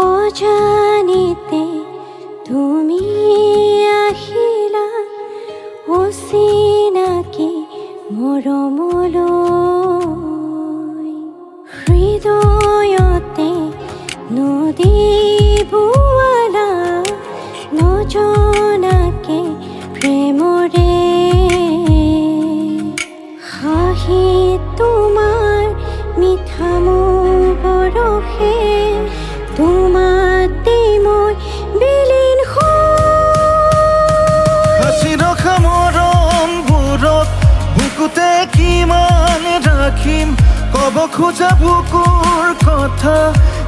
অজানিতে তুমি আহিলা অচিনাকি মৰমলৈ হৃদয়তে নদী বোৱালা নজনাকে প্ৰেমৰে হাঁহি তোমাৰ মিঠা মোৰ বৰষে তোমাতে মই বিলীন হাসি ৰখা মৰমবোৰত বুকুতে কিমান ৰাখিম কব খোজা বুকুৰ কথা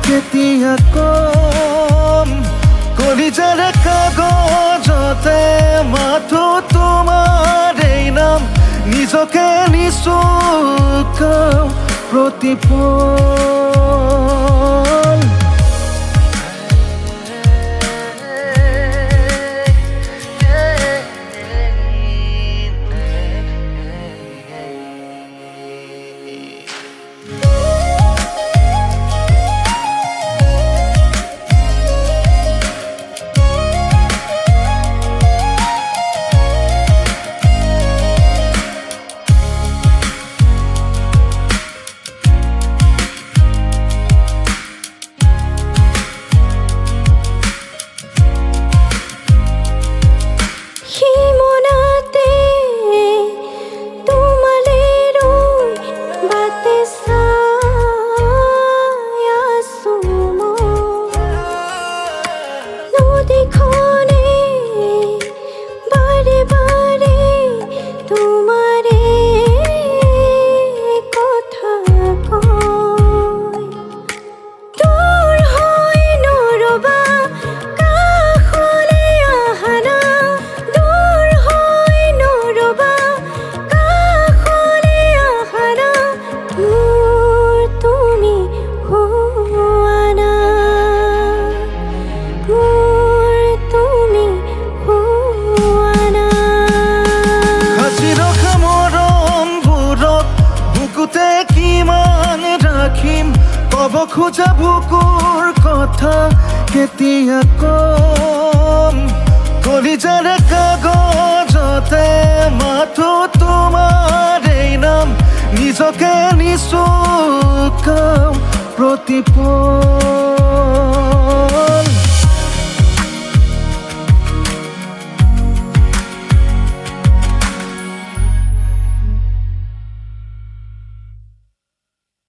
কেতিয়া কম কলিজাৰে কাগজতে মাথো তোমাৰ এই নাম নিজকে নিচুকাও প্ৰতিপল কিমান ৰাখিম কব খোজা বুকুৰ কথা কেতিয়া কম কলিজাৰে কাগজতে মাথো তোমাৰ এই নাম নিজকে নিচুকাও প্ৰতিপল